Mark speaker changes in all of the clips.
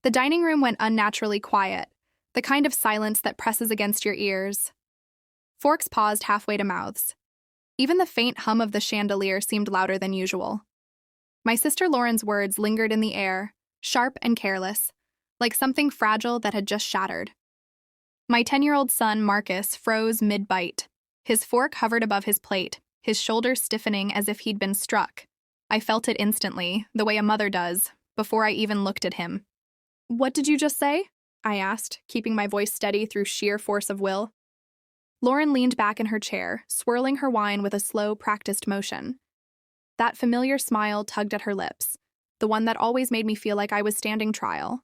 Speaker 1: The dining room went unnaturally quiet, the kind of silence that presses against your ears. Forks paused halfway to mouths. Even the faint hum of the chandelier seemed louder than usual. My sister Lauren's words lingered in the air, sharp and careless, like something fragile that had just shattered. My 10-year-old son, Marcus, froze mid-bite. His fork hovered above his plate, his shoulders stiffening as if he'd been struck. I felt it instantly, the way a mother does, before I even looked at him. "What did you just say?" I asked, keeping my voice steady through sheer force of will. Lauren leaned back in her chair, swirling her wine with a slow, practiced motion. That familiar smile tugged at her lips, the one that always made me feel like I was standing trial.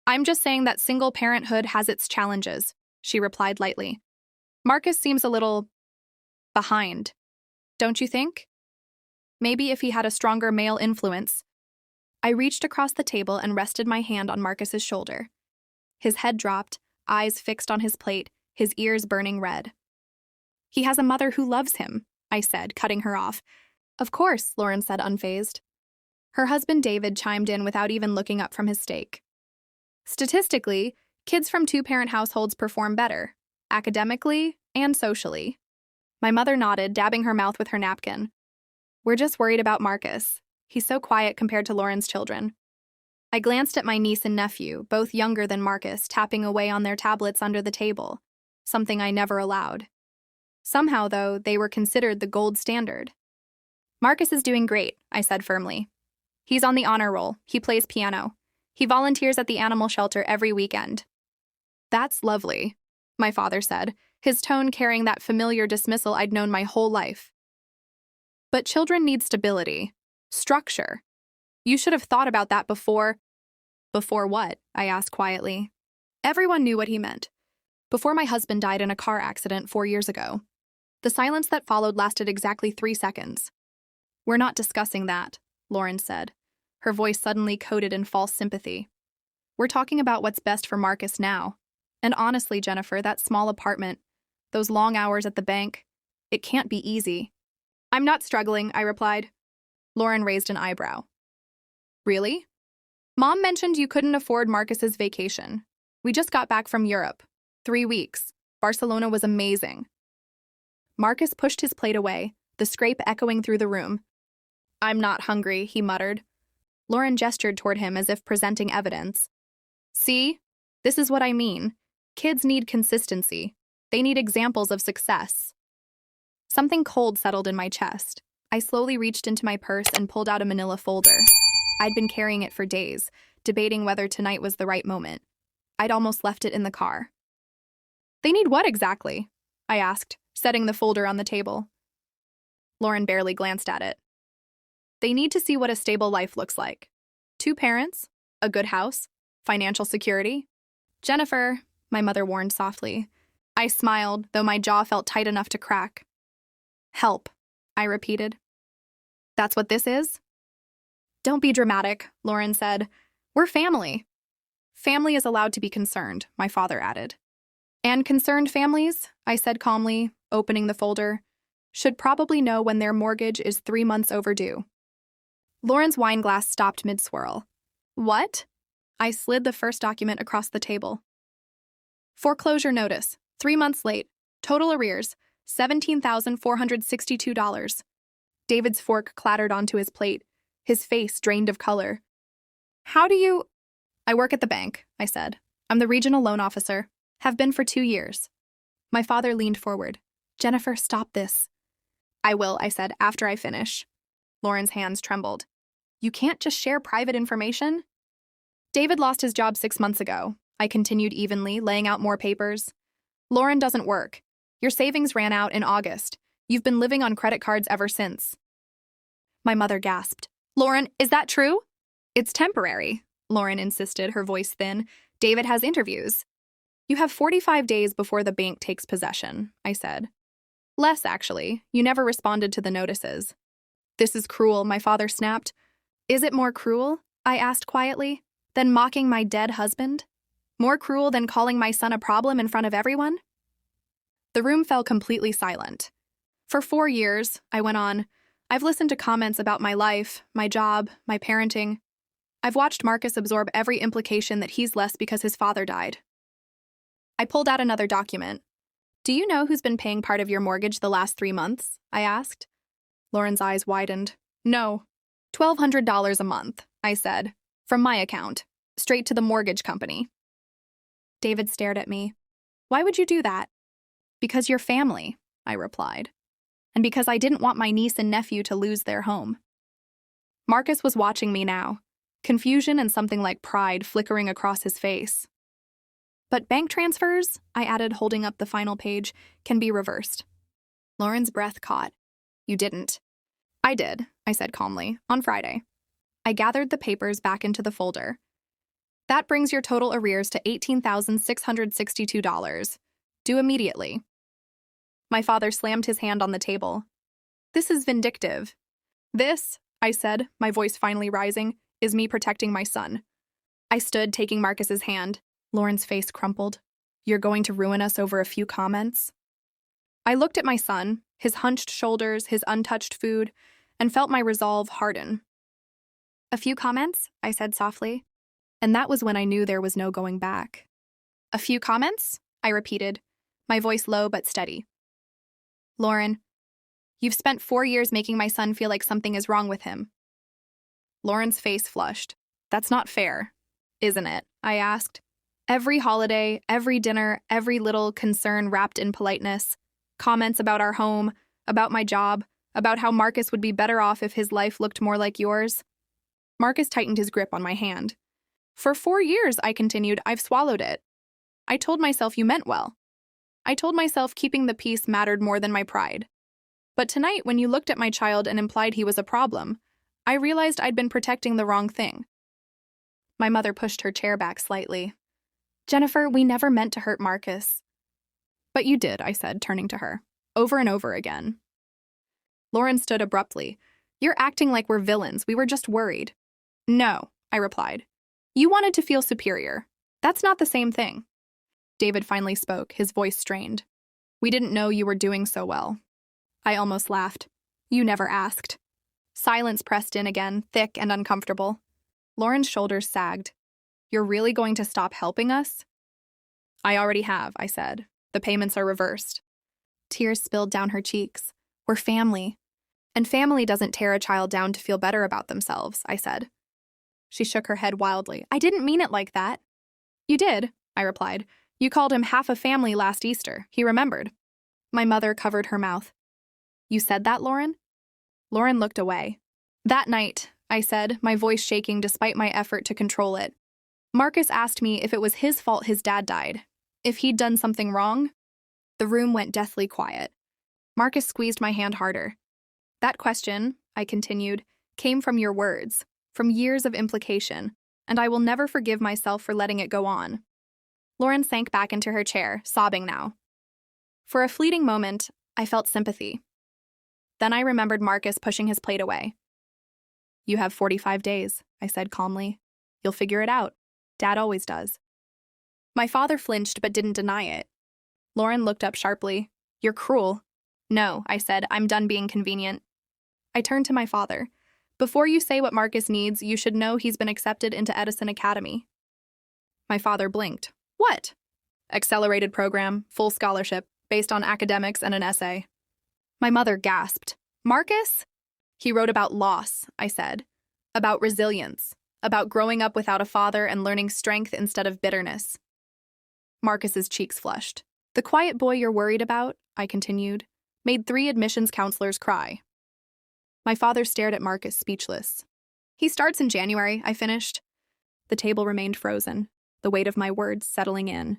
Speaker 1: "I'm just saying that single parenthood has its challenges," she replied lightly. "Marcus seems a little behind, don't you think? Maybe if he had a stronger male influence." I reached across the table and rested my hand on Marcus's shoulder. His head dropped, eyes fixed on his plate, his ears burning red. "He has a mother who loves him," I said, cutting her off. "Of course," Lauren said, unfazed. Her husband David chimed in without even looking up from his steak. "Statistically, kids from two-parent households perform better, academically and socially." My mother nodded, dabbing her mouth with her napkin. "We're just worried about Marcus. He's so quiet compared to Lauren's children." I glanced at my niece and nephew, both younger than Marcus, tapping away on their tablets under the table, something I never allowed. Somehow, though, they were considered the gold standard. "Marcus is doing great," I said firmly. "He's on the honor roll. He plays piano. He volunteers at the animal shelter every weekend." "That's lovely," my father said, his tone carrying that familiar dismissal I'd known my whole life. "But children need stability, structure. You should have thought about that before." "Before what?" I asked quietly. Everyone knew what he meant. "Before my husband died in a car accident 4 years ago." The silence that followed lasted exactly 3 seconds. "We're not discussing that," Lauren said, her voice suddenly coated in false sympathy. "We're talking about what's best for Marcus now. And honestly, Jennifer, that small apartment, those long hours at the bank, it can't be easy." "I'm not struggling," I replied. Lauren raised an eyebrow. "Really? Mom mentioned you couldn't afford Marcus's vacation. We just got back from Europe. 3 weeks. Barcelona was amazing." Marcus pushed his plate away, the scrape echoing through the room. "I'm not hungry," he muttered. Lauren gestured toward him as if presenting evidence. "See? This is what I mean. Kids need consistency. They need examples of success." Something cold settled in my chest. I slowly reached into my purse and pulled out a manila folder. I'd been carrying it for days, debating whether tonight was the right moment. I'd almost left it in the car. "They need what exactly?" I asked, setting the folder on the table. Lauren barely glanced at it. "They need to see what a stable life looks like. 2 parents, a good house, financial security." "Jennifer," my mother warned softly. I smiled, though my jaw felt tight enough to crack. "Help," I repeated. "That's what this is?" "Don't be dramatic," Lauren said. "We're family." "Family is allowed to be concerned," my father added. "And concerned families," I said calmly, opening the folder, "should probably know when their mortgage is 3 months overdue." Lauren's wine glass stopped mid-swirl. "What?" I slid the first document across the table. "Foreclosure notice, 3 months late. Total arrears, $17,462. David's fork clattered onto his plate, his face drained of color. "How do you—" "I work at the bank," I said. "I'm the regional loan officer. Have been for 2 years. My father leaned forward. "Jennifer, stop this." "I will," I said, "after I finish." Lauren's hands trembled. "You can't just share private information." "David lost his job 6 months ago," I continued evenly, laying out more papers. "Lauren doesn't work. Your savings ran out in August. You've been living on credit cards ever since." My mother gasped. "Lauren, is that true?" "It's temporary," Lauren insisted, her voice thin. "David has interviews." "You have 45 days before the bank takes possession," I said. "Less, actually. You never responded to the notices." "This is cruel," my father snapped. "Is it more cruel?" I asked quietly. "Than mocking my dead husband? More cruel than calling my son a problem in front of everyone?" The room fell completely silent. "For 4 years," I went on, "I've listened to comments about my life, my job, my parenting. I've watched Marcus absorb every implication that he's less because his father died. I pulled out another document. Do you know who's been paying part of your mortgage the last 3 months? I asked. Lauren's eyes widened. No. $1,200 a month, I said, from my account, straight to the mortgage company. David stared at me. Why would you do that? Because you're family, I replied, and because I didn't want my niece and nephew to lose their home. Marcus was watching me now, confusion and something like pride flickering across his face. But bank transfers, I added, holding up the final page, can be reversed. Lauren's breath caught. You didn't. I did, I said calmly, on Friday. I gathered the papers back into the folder. That brings your total arrears to $18,662. Due immediately. My father slammed his hand on the table. This is vindictive. This, I said, my voice finally rising, is me protecting my son. I stood, taking Marcus's hand. Lauren's face crumpled. You're going to ruin us over a few comments? I looked at my son, his hunched shoulders, his untouched food, and felt my resolve harden. A few comments, I said softly, and that was when I knew there was no going back. A few comments? I repeated, my voice low but steady. Lauren, you've spent 4 years making my son feel like something is wrong with him. Lauren's face flushed. That's not fair, isn't it? I asked. Every holiday, every dinner, every little concern wrapped in politeness, comments about our home, about my job, about how Marcus would be better off if his life looked more like yours. Marcus tightened his grip on my hand. For 4 years, I continued, I've swallowed it. I told myself you meant well. I told myself keeping the peace mattered more than my pride. But tonight, when you looked at my child and implied he was a problem, I realized I'd been protecting the wrong thing. My mother pushed her chair back slightly. Jennifer, we never meant to hurt Marcus. But you did, I said, turning to her, over and over again. Lauren stood abruptly. You're acting like we're villains. We were just worried. No, I replied. You wanted to feel superior. That's not the same thing. David finally spoke, his voice strained. We didn't know you were doing so well. I almost laughed. You never asked. Silence pressed in again, thick and uncomfortable. Lauren's shoulders sagged. You're really going to stop helping us? I already have, I said. The payments are reversed. Tears spilled down her cheeks. We're family. And family doesn't tear a child down to feel better about themselves, I said. She shook her head wildly. I didn't mean it like that. You did, I replied. You called him half a family last Easter. He remembered. My mother covered her mouth. You said that, Lauren? Lauren looked away. That night, I said, my voice shaking despite my effort to control it. Marcus asked me if it was his fault his dad died. If he'd done something wrong. The room went deathly quiet. Marcus squeezed my hand harder. That question, I continued, came from your words, from years of implication, and I will never forgive myself for letting it go on. Lauren sank back into her chair, sobbing now. For a fleeting moment, I felt sympathy. Then I remembered Marcus pushing his plate away. You have 45 days, I said calmly. You'll figure it out. Dad always does. My father flinched but didn't deny it. Lauren looked up sharply. You're cruel. No, I said, I'm done being convenient. I turned to my father. Before you say what Marcus needs, you should know he's been accepted into Edison Academy. My father blinked. What? Accelerated program, full scholarship, based on academics and an essay. My mother gasped. Marcus? He wrote about loss, I said. About resilience. About growing up without a father and learning strength instead of bitterness. Marcus's cheeks flushed. The quiet boy you're worried about, I continued, made 3 admissions counselors cry. My father stared at Marcus, speechless. He starts in January, I finished. The table remained frozen, the weight of my words settling in.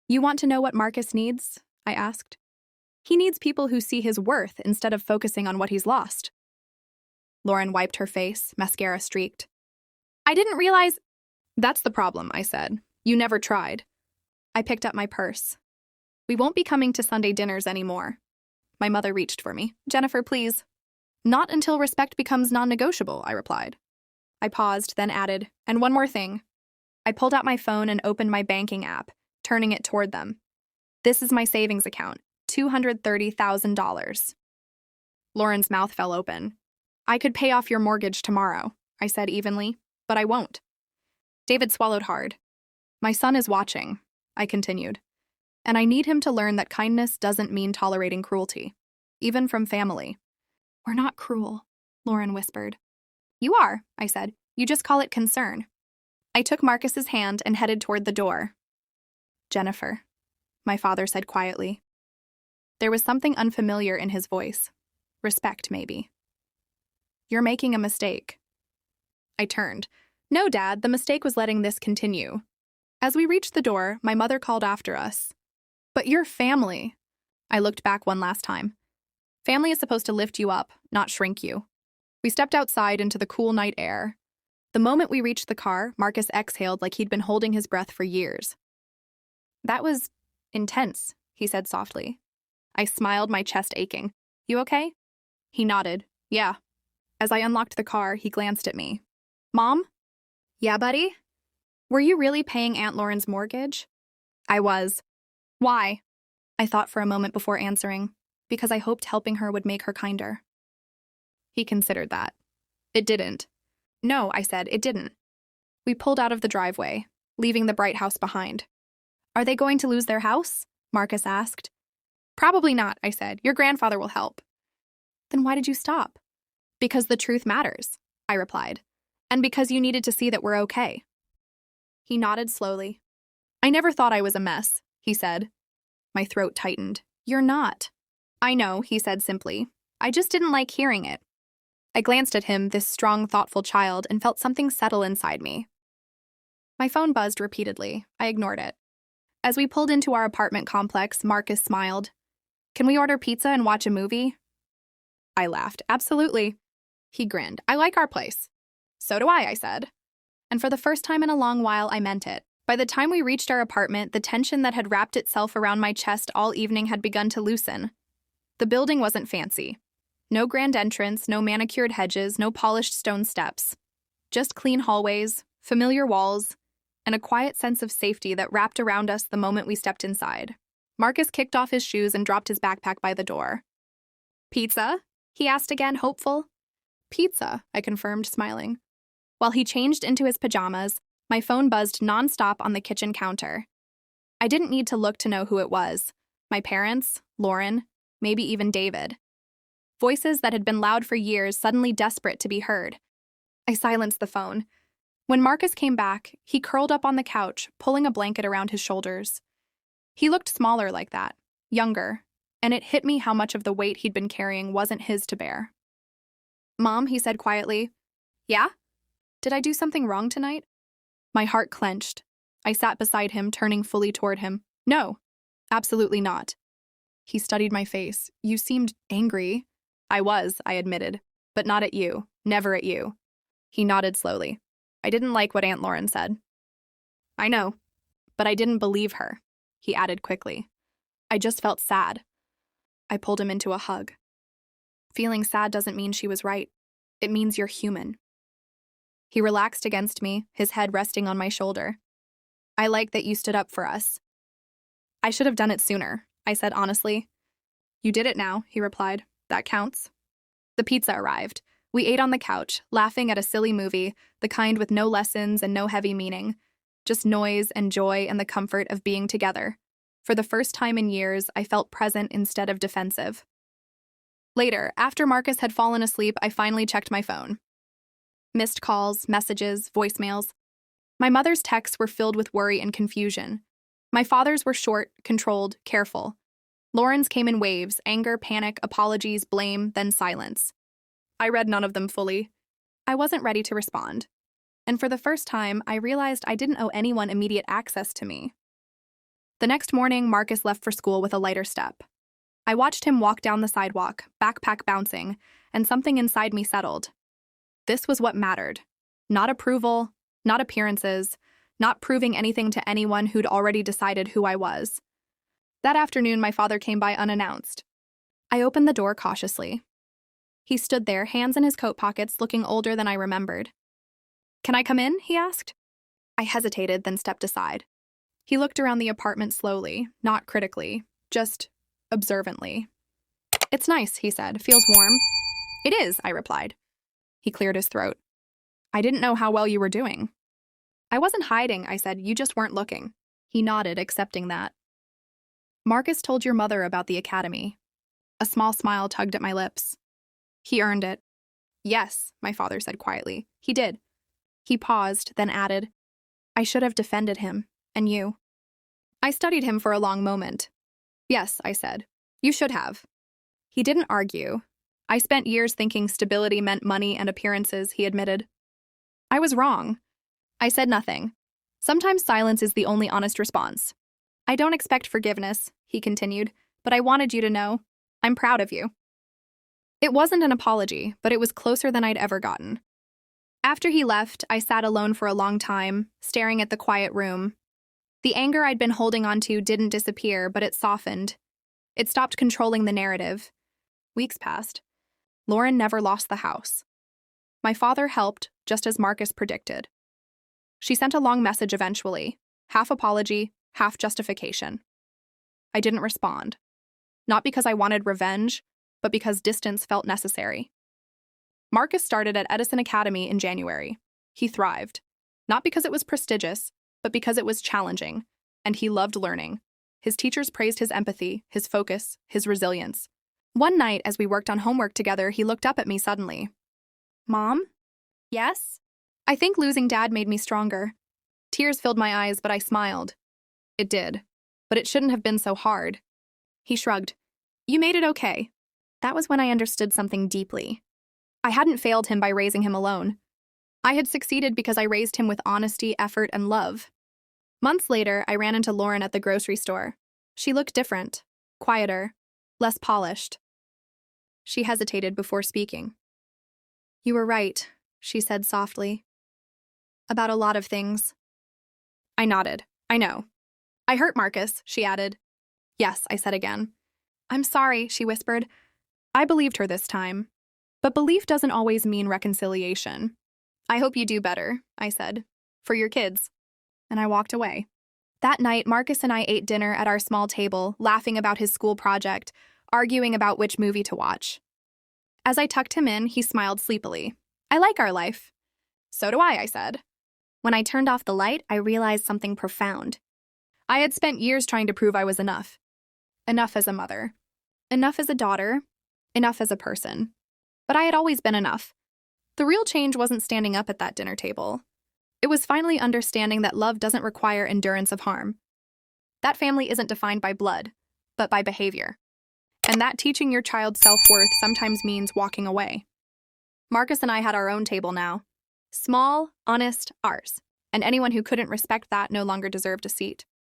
Speaker 1: You want to know what Marcus needs? I asked. He needs people who see his worth instead of focusing on what he's lost. Lauren wiped her face, mascara streaked. I didn't realize... That's the problem, I said. You never tried. I picked up my purse. We won't be coming to Sunday dinners anymore. My mother reached for me. Jennifer, please. Not until respect becomes non-negotiable, I replied. I paused, then added, and one more thing. I pulled out my phone and opened my banking app, turning it toward them. This is my savings account, $230,000. Lauren's mouth fell open. I could pay off your mortgage tomorrow, I said evenly. but I won't. David swallowed hard. My son is watching, I continued, and I need him to learn that kindness doesn't mean tolerating cruelty, even from family. We're not cruel, Lauren whispered. You are, I said. You just call it concern. I took Marcus's hand and headed toward the door. Jennifer, my father said quietly. There was something unfamiliar in his voice. Respect, maybe. You're making a mistake. I turned. No, Dad, the mistake was letting this continue. As we reached the door, my mother called after us. But you're family. I looked back one last time. Family is supposed to lift you up, not shrink you. We stepped outside into the cool night air. The moment we reached the car, Marcus exhaled like he'd been holding his breath for years. That was intense, he said softly. I smiled, my chest aching. You okay? He nodded. Yeah. As I unlocked the car, he glanced at me. Mom? Yeah, buddy? Were you really paying Aunt Lauren's mortgage? I was. Why? I thought for a moment before answering. Because I hoped helping her would make her kinder. He considered that. It didn't. No, I said, it didn't. We pulled out of the driveway, leaving the bright house behind. Are they going to lose their house? Marcus asked. Probably not, I said. Your grandfather will help. Then why did you stop? Because the truth matters, I replied. And because you needed to see that we're okay. He nodded slowly. I never thought I was a mess, he said. My throat tightened. You're not. I know, he said simply. I just didn't like hearing it. I glanced at him, this strong, thoughtful child, and felt something settle inside me. My phone buzzed repeatedly. I ignored it. As we pulled into our apartment complex, Marcus smiled. Can we order pizza and watch a movie? I laughed. Absolutely. He grinned. I like our place. So do I said. And for the first time in a long while, I meant it. By the time we reached our apartment, the tension that had wrapped itself around my chest all evening had begun to loosen. The building wasn't fancy. No grand entrance, no manicured hedges, no polished stone steps. Just clean hallways, familiar walls, and a quiet sense of safety that wrapped around us the moment we stepped inside. Marcus kicked off his shoes and dropped his backpack by the door. Pizza? He asked again, hopeful. Pizza, I confirmed, smiling. While he changed into his pajamas, my phone buzzed nonstop on the kitchen counter. I didn't need to look to know who it was. My parents, Lauren, maybe even David. Voices that had been loud for years suddenly desperate to be heard. I silenced the phone. When Marcus came back, he curled up on the couch, pulling a blanket around his shoulders. He looked smaller like that, younger, and it hit me how much of the weight he'd been carrying wasn't his to bear. Mom, he said quietly. Yeah? Did I do something wrong tonight? My heart clenched. I sat beside him, turning fully toward him. No, absolutely not. He studied my face. You seemed angry. I was, I admitted, but not at you, never at you. He nodded slowly. I didn't like what Aunt Lauren said. I know, but I didn't believe her, he added quickly. I just felt sad. I pulled him into a hug. Feeling sad doesn't mean she was right. It means you're human. He relaxed against me, his head resting on my shoulder. I like that you stood up for us. I should have done it sooner, I said honestly. You did it now, he replied. That counts. The pizza arrived. We ate on the couch, laughing at a silly movie, the kind with no lessons and no heavy meaning. Just noise and joy and the comfort of being together. For the first time in years, I felt present instead of defensive. Later, after Marcus had fallen asleep, I finally checked my phone. Missed calls, messages, voicemails. My mother's texts were filled with worry and confusion. My father's were short, controlled, careful. Lauren's came in waves, anger, panic, apologies, blame, then silence. I read none of them fully. I wasn't ready to respond. And for the first time, I realized I didn't owe anyone immediate access to me. The next morning, Marcus left for school with a lighter step. I watched him walk down the sidewalk, backpack bouncing, and something inside me settled. This was what mattered. Not approval, not appearances, not proving anything to anyone who'd already decided who I was. That afternoon, my father came by unannounced. I opened the door cautiously. He stood there, hands in his coat pockets, looking older than I remembered. Can I come in? He asked. I hesitated, then stepped aside. He looked around the apartment slowly, not critically, just observantly. It's nice, he said. Feels warm. It is, I replied. He cleared his throat. I didn't know how well you were doing. I wasn't hiding, I said. You just weren't looking. He nodded, accepting that. Marcus told your mother about the academy. A small smile tugged at my lips. He earned it. Yes, my father said quietly. He did. He paused, then added, I should have defended him, and you. I studied him for a long moment. Yes, I said. You should have. He didn't argue. I spent years thinking stability meant money and appearances, he admitted. I was wrong. I said nothing. Sometimes silence is the only honest response. I don't expect forgiveness, he continued, but I wanted you to know. I'm proud of you. It wasn't an apology, but it was closer than I'd ever gotten. After he left, I sat alone for a long time, staring at the quiet room. The anger I'd been holding onto didn't disappear, but it softened. It stopped controlling the narrative. Weeks passed. Lauren never lost the house. My father helped, just as Marcus predicted. She sent a long message eventually, half apology, half justification. I didn't respond. Not because I wanted revenge, but because distance felt necessary. Marcus started at Edison Academy in January. He thrived. Not because it was prestigious, but because it was challenging, and he loved learning. His teachers praised his empathy, his focus, his resilience. One night, as we worked on homework together, he looked up at me suddenly. Mom? Yes? I think losing Dad made me stronger. Tears filled my eyes, but I smiled. It did. But it shouldn't have been so hard. He shrugged. You made it okay. That was when I understood something deeply. I hadn't failed him by raising him alone. I had succeeded because I raised him with honesty, effort, and love. Months later, I ran into Lauren at the grocery store. She looked different, quieter, less polished. She hesitated before speaking. You were right, she said softly. About a lot of things. I nodded. I know. I hurt Marcus, she added. Yes, I said again. I'm sorry, she whispered. I believed her this time. But belief doesn't always mean reconciliation. I hope you do better, I said. For your kids. And I walked away. That night, Marcus and I ate dinner at our small table, laughing about his school project, arguing about which movie to watch. As I tucked him in, he smiled sleepily. I like our life. So do I said. When I turned off the light, I realized something profound. I had spent years trying to prove I was enough. Enough as a mother. Enough as a daughter. Enough as a person. But I had always been enough. The real change wasn't standing up at that dinner table. It was finally understanding that love doesn't require endurance of harm. That family isn't defined by blood, but by behavior. And that teaching your child self-worth sometimes means walking away. Marcus and I had our own table now. Small, honest, ours. And anyone who couldn't respect that no longer deserved a seat.